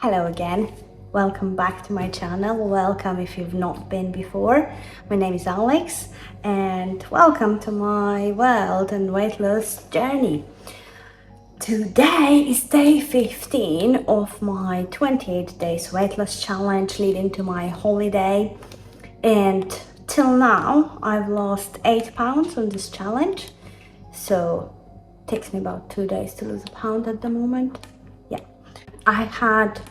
Hello again, welcome back to my channel. Welcome if you've not been before. My name is Alex and welcome to my world and weight loss journey. Today is day 15 of my 28 days weight loss challenge leading to my holiday, and till now I've lost 8 pounds on this challenge, so it takes me about 2 days to lose a pound at the moment. Yeah, I had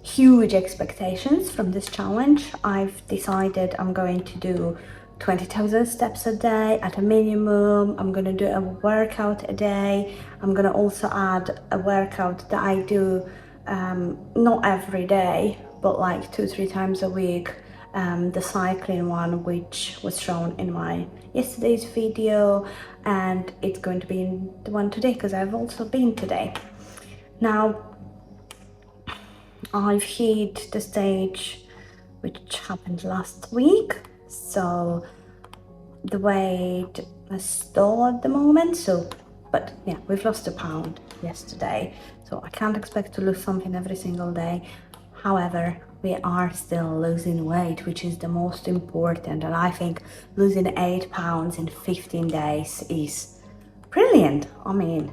huge expectations from this challenge. I've decided I'm going to do 20,000 steps a day at a minimum. I'm going to do a workout a day. I'm going to also add a workout that I do not every day, but like 2-3 times a week. The cycling one, which was shown in my yesterday's video, and it's going to be in the one today because I've also been today. Now, I've hit the stage which happened last week, so the weight is still at the moment, but yeah, we've lost a pound yesterday, so I can't expect to lose something every single day. However, we are still losing weight, which is the most important, and I think losing 8 pounds in 15 days is brilliant. I mean,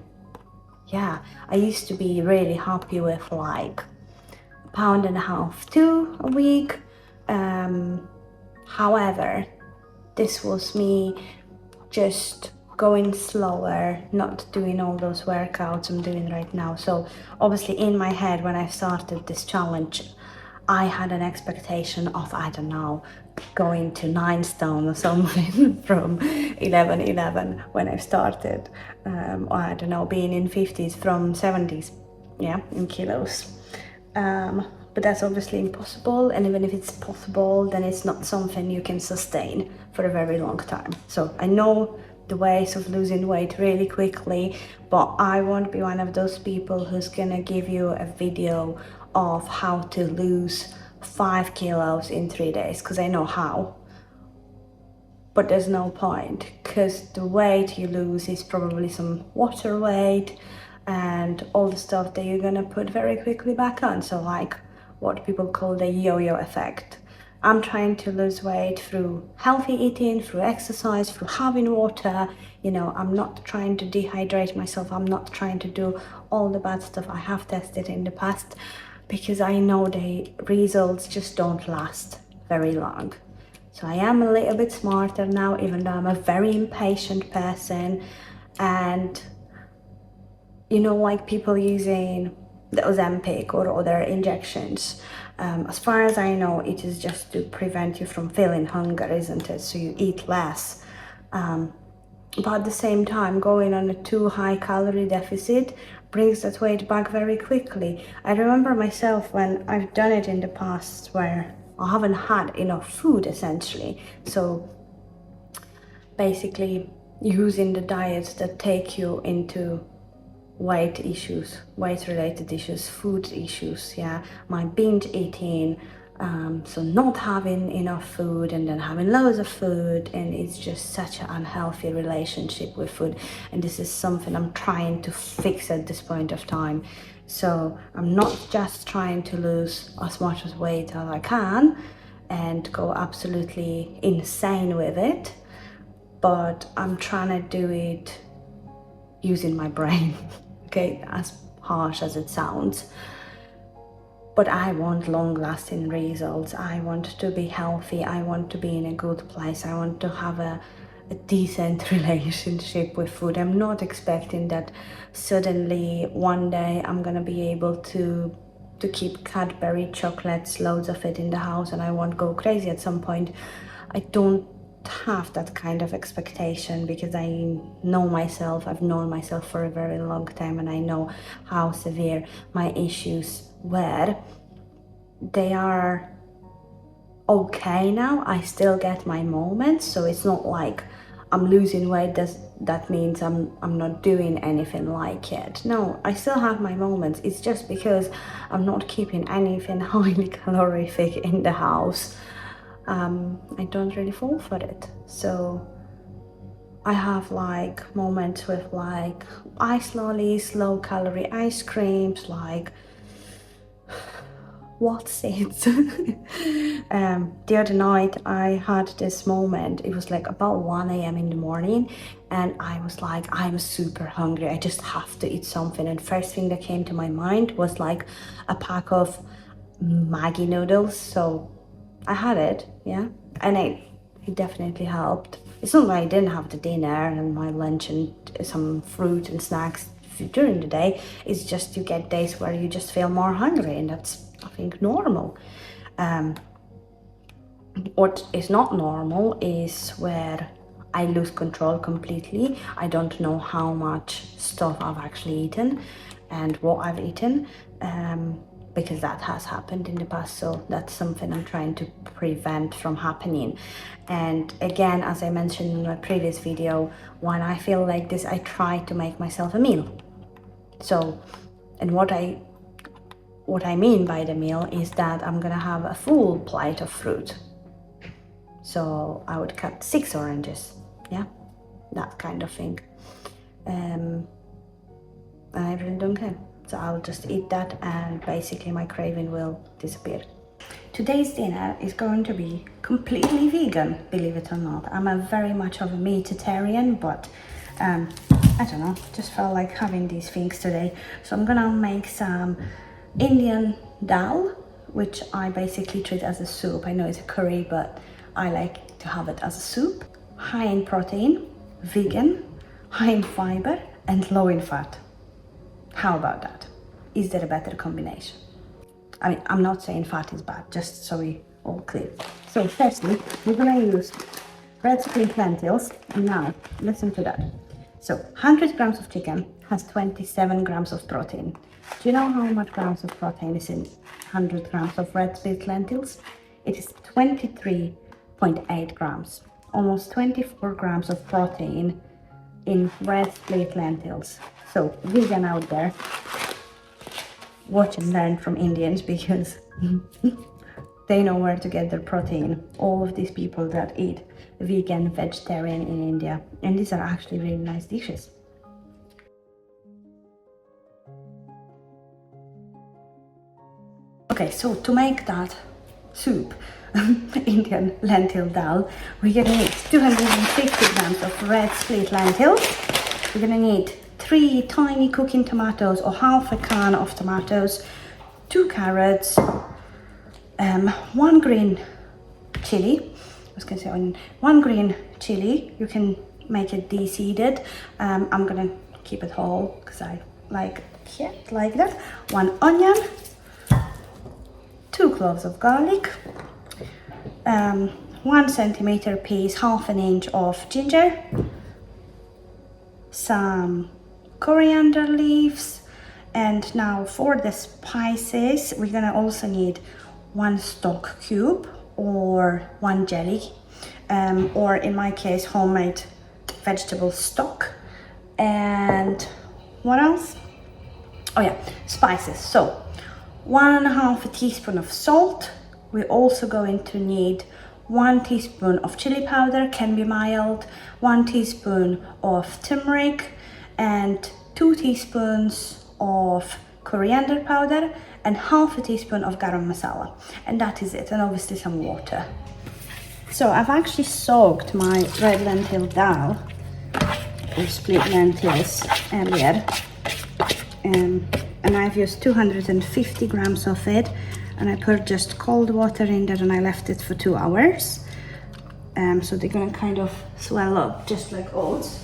yeah, I used to be really happy with like £1.5 to a week. However, this was me just going slower, not doing all those workouts I'm doing right now. So obviously in my head when I started this challenge, I had an expectation of, I don't know, going to 9 stone or something from 11 when I started, or I don't know, being in 50s from 70s, yeah, in kilos. But that's obviously impossible, and even if it's possible, then it's not something you can sustain for a very long time. So I know the ways of losing weight really quickly, but I won't be one of those people who's gonna give you a video of how to lose 5 kilos in 3 days, because I know how. But there's no point, because the weight you lose is probably some water weight and all the stuff that you're gonna put very quickly back on. So like what people call the yo-yo effect. I'm trying to lose weight through healthy eating, through exercise, through having water. You know, I'm not trying to dehydrate myself. I'm not trying to do all the bad stuff I have tested in the past, because I know the results just don't last very long. So I am a little bit smarter now, even though I'm a very impatient person. And you know, like people using the Ozempic or other injections, as far as I know, it is just to prevent you from feeling hunger, isn't it? So you eat less. But at the same time, going on a too high calorie deficit brings that weight back very quickly. I remember myself when I've done it in the past where I haven't had enough food essentially. So basically using the diets that take you into weight issues, weight related issues, food issues, yeah, my binge eating, so not having enough food and then having loads of food, and it's just such an unhealthy relationship with food, and this is something I'm trying to fix at this point of time. So I'm not just trying to lose as much as weight as I can and go absolutely insane with it, but I'm trying to do it using my brain. Okay, as harsh as it sounds, but I want long-lasting results. I want to be healthy. I want to be in a good place. I want to have a decent relationship with food. I'm not expecting that suddenly one day I'm gonna be able to keep Cadbury chocolates, loads of it in the house, and I won't go crazy at some point. I don't have that kind of expectation, because I know myself. I've known myself for a very long time, and I know how severe my issues were. They are okay now. I still get my moments, so it's not like I'm losing weight, that means I'm not doing anything like it. No, I still have my moments. It's just because I'm not keeping anything highly calorific in the house. I don't really fall for it. So I have like moments with like ice lollies, low calorie ice creams, like what's it? The other night I had this moment. It was like about 1 a.m. in the morning, and I was like, I'm super hungry, I just have to eat something. And first thing that came to my mind was like a pack of Maggi noodles. So I had it, yeah, and it definitely helped. It's not like I didn't have the dinner and my lunch and some fruit and snacks during the day. It's just you get days where you just feel more hungry, and that's, I think, normal. What is not normal is where I lose control completely. I don't know how much stuff I've actually eaten and what I've eaten, because that has happened in the past. So that's something I'm trying to prevent from happening. And again, as I mentioned in my previous video, when I feel like this, I try to make myself a meal. So, and what I mean by the meal is that I'm gonna have a full plate of fruit. So I would cut 6 oranges, yeah, that kind of thing. And I really don't care. So I'll just eat that, and basically my craving will disappear. Today's dinner is going to be completely vegan, believe it or not. I'm a very much of a meatitarian, but I don't know, just felt like having these things today. So I'm gonna make some Indian dhal, which I basically treat as a soup. I know it's a curry, but I like to have it as a soup. High in protein, vegan, high in fiber, and low in fat. How about that? Is there a better combination? I mean, I'm not saying fat is bad, just so we all clear. So firstly, we're gonna use red split lentils, and now listen to that. So 100 grams of chicken has 27 grams of protein. Do you know how much grams of protein is in 100 grams of red split lentils? It is 23.8 grams, almost 24 grams of protein in red split lentils. So vegan out there, watch and learn from Indians, because they know where to get their protein. All of these people that eat vegan, vegetarian in India, and these are actually really nice dishes. Okay, so to make that soup, Indian lentil dal, we're gonna need 250 grams of red split lentils. We're gonna need 3 tiny cooking tomatoes, or half a can of tomatoes, 2 carrots, 1 green chili. I was gonna say onion. 1 green chili. You can make it de-seeded. I'm gonna keep it whole because I like it like that. 1 onion, 2 cloves of garlic, 1 centimeter piece, half an inch of ginger, some coriander leaves. And now for the spices, we're gonna also need 1 stock cube or 1 jelly, or in my case, homemade vegetable stock. And what else? Oh yeah, spices. So 1.5 teaspoon of salt. We're also going to need 1 teaspoon of chili powder, can be mild, 1 teaspoon of turmeric, and 2 teaspoons of coriander powder, and half a teaspoon of garam masala. And that is it, and obviously some water. So I've actually soaked my red lentil dal, or split lentils, earlier. And I've used 250 grams of it, and I put just cold water in there, and I left it for 2 hours. So they're gonna kind of swell up just like oats.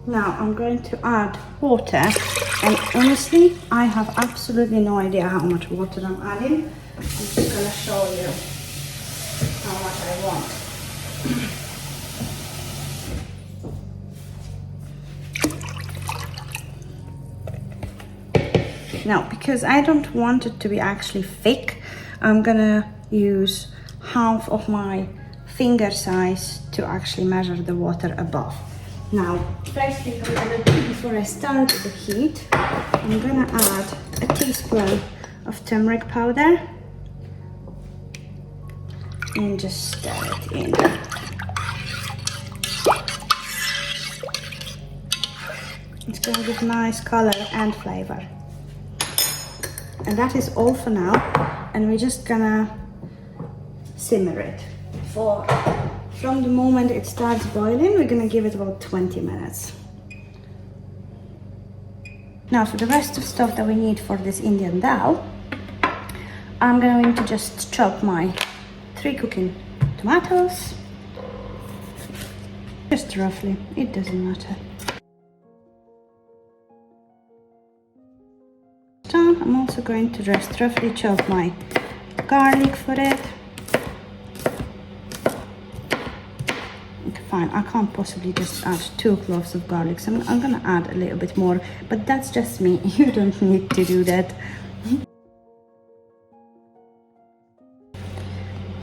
Now I'm going to add water, and honestly, I have absolutely no idea how much water I'm adding. I'm just gonna show you how much I want. Now, because I don't want it to be actually thick, I'm gonna use half of my finger size to actually measure the water above. Now, first thing I'm gonna do before I start the heat, I'm gonna add a teaspoon of turmeric powder and just stir it in. It's gonna give nice color and flavor. And that is all for now. And we're just gonna simmer it from the moment it starts boiling. We're gonna give it about 20 minutes. Now for the rest of stuff that we need for this Indian dhal, I'm going to just chop my 3 cooking tomatoes, just roughly, it doesn't matter. I'm also going to just roughly chop my garlic for it. Okay, fine, I can't possibly just add 2 cloves of garlic, so I'm gonna add a little bit more, but that's just me. You don't need to do that.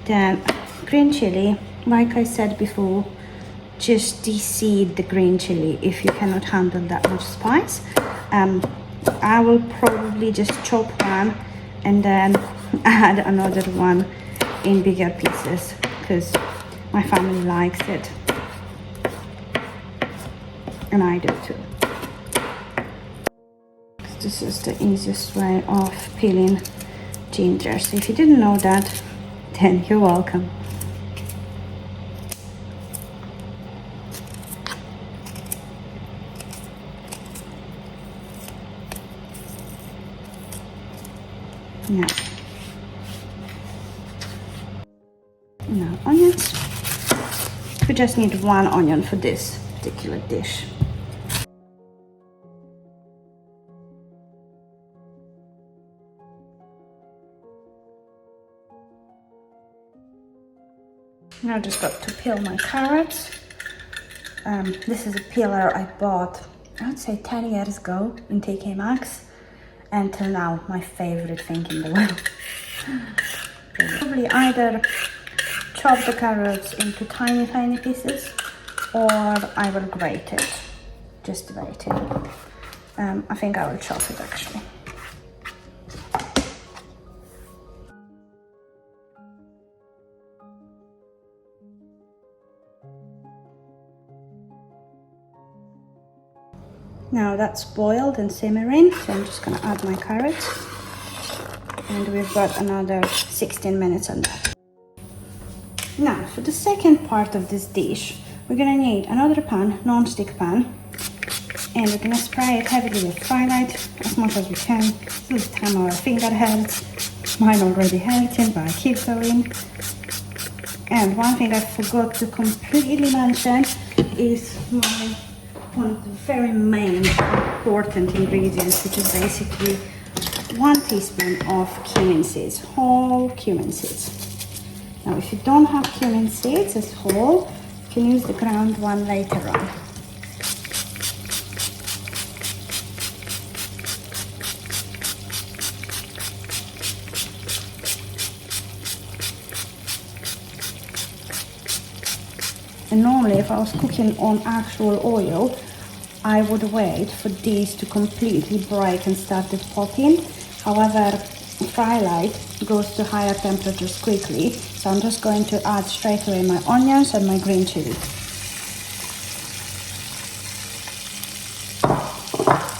Then green chili, like I said before, just de-seed the green chili if you cannot handle that much spice. I will probably just chop one and then add another one in bigger pieces because my family likes it and I do too. This is the easiest way of peeling ginger, so if you didn't know that, then you're welcome. Now onions. We just need 1 onion for this particular dish. Now I just got to peel my carrots. This is a peeler I bought, I would say 10 years ago in TK Maxx. Until now, my favorite thing in the world. Probably either chop the carrots into tiny pieces, or I will grate it, just grate it. I think I will chop it actually. Now that's boiled and simmering, so I'm just gonna add my carrots. And we've got another 16 minutes on that. Now for the second part of this dish, we're gonna need another pan, non-stick pan. And we're gonna spray it heavily with twilight, as much as we can. This time our finger hurts. Mine already hurting, but I keep going. And one thing I forgot to completely mention is one of the very main important ingredients, which is basically 1 teaspoon of cumin seeds, whole cumin seeds. Now if you don't have cumin seeds as whole, you can use the ground one later on. And normally if I was cooking on actual oil, I would wait for these to completely break and start popping. However, fry light goes to higher temperatures quickly, so I'm just going to add straight away my onions and my green chili.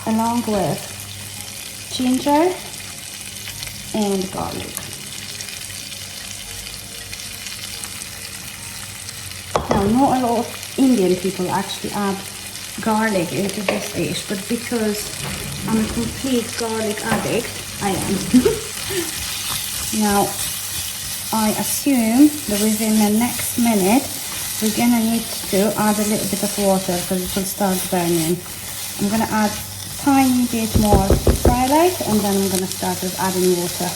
Along with ginger and garlic. Now, not a lot of Indian people actually add garlic into this dish, but because I'm a complete garlic addict, I am. Now, I assume that within the next minute, we're gonna need to add a little bit of water because it will start burning. I'm gonna add a tiny bit more twilight and then I'm gonna start with adding water.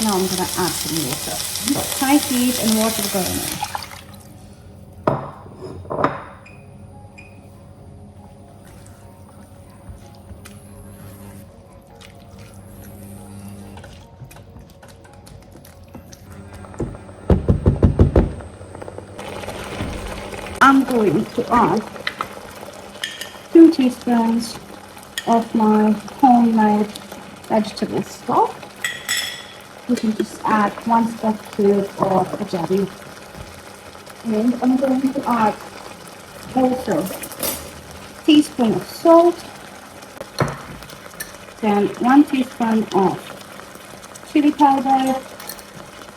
Now I'm going to add some water. High heat and water going in. going to add 2 teaspoons of my homemade vegetable stock. You can just add 1 stock cube of a jelly. And I'm going to add also a teaspoon of salt, then 1 teaspoon of chili powder,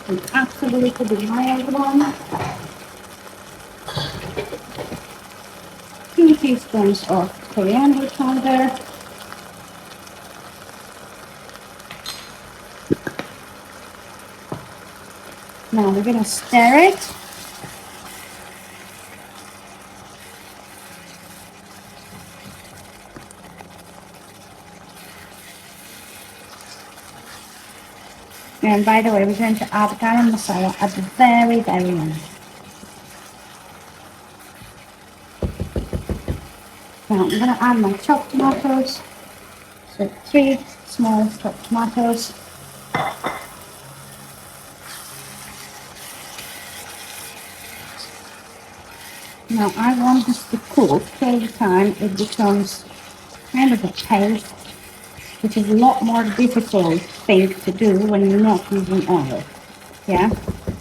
and absolutely mild one, 2 teaspoons of coriander powder, now we're going to stir it. And by the way, we're going to add garam masala at the very end. Now I'm going to add my chopped tomatoes. So 3 small chopped tomatoes. Now I want this to cook till the time it becomes kind of a paste, which is a lot more difficult thing to do when you're not using oil. Yeah?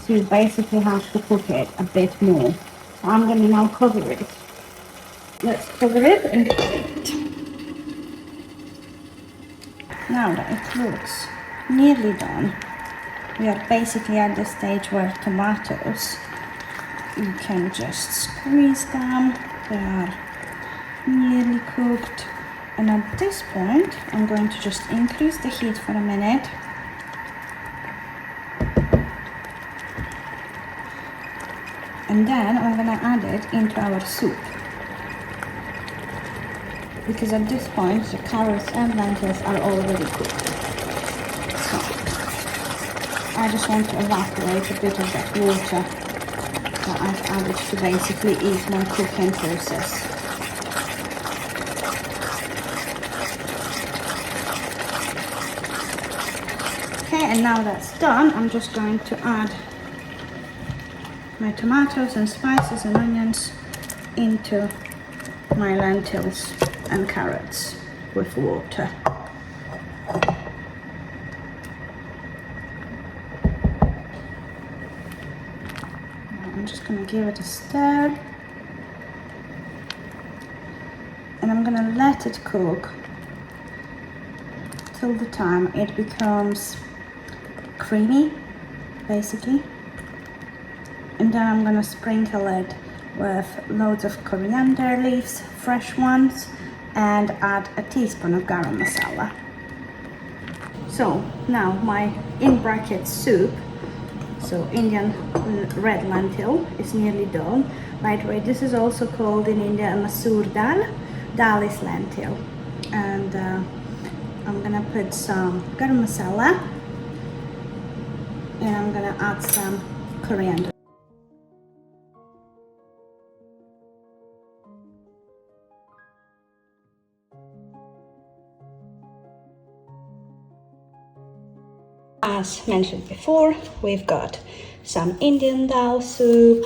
So you basically have to cook it a bit more. So I'm going to now cover it. Let's cover it and cook it. Now that it looks nearly done, we are basically at the stage where tomatoes, you can just squeeze them. They are nearly cooked. And at this point, I'm going to just increase the heat for a minute. And then I'm going to add it into our soup. Because at this point, the carrots and lentils are already cooked. So, I just want to evaporate a bit of that water that I've added to basically ease my cooking process. Okay, and now that's done, I'm just going to add my tomatoes and spices and onions into my lentils and carrots with water. I'm just going to give it a stir, and I'm going to let it cook till the time it becomes creamy, basically. And then I'm going to sprinkle it with loads of coriander leaves, fresh ones, and add a teaspoon of garam masala. So now my in brackets soup, so Indian red lentil, is nearly done. By the way, this is also called in India a masoor dhal. Dhal is lentil. And I'm gonna put some garam masala, and I'm gonna add some coriander. As mentioned before, we've got some Indian dal soup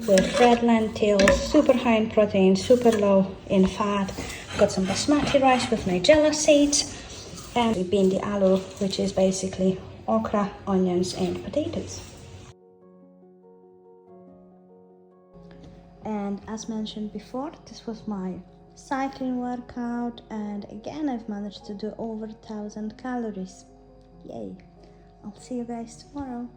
with red lentils, super high in protein, super low in fat. Got some basmati rice with nigella seeds, and bindi aloo, which is basically okra, onions, and potatoes. And as mentioned before, this was my cycling workout, and again I've managed to do over 1,000 calories. Yay! I'll see you guys tomorrow.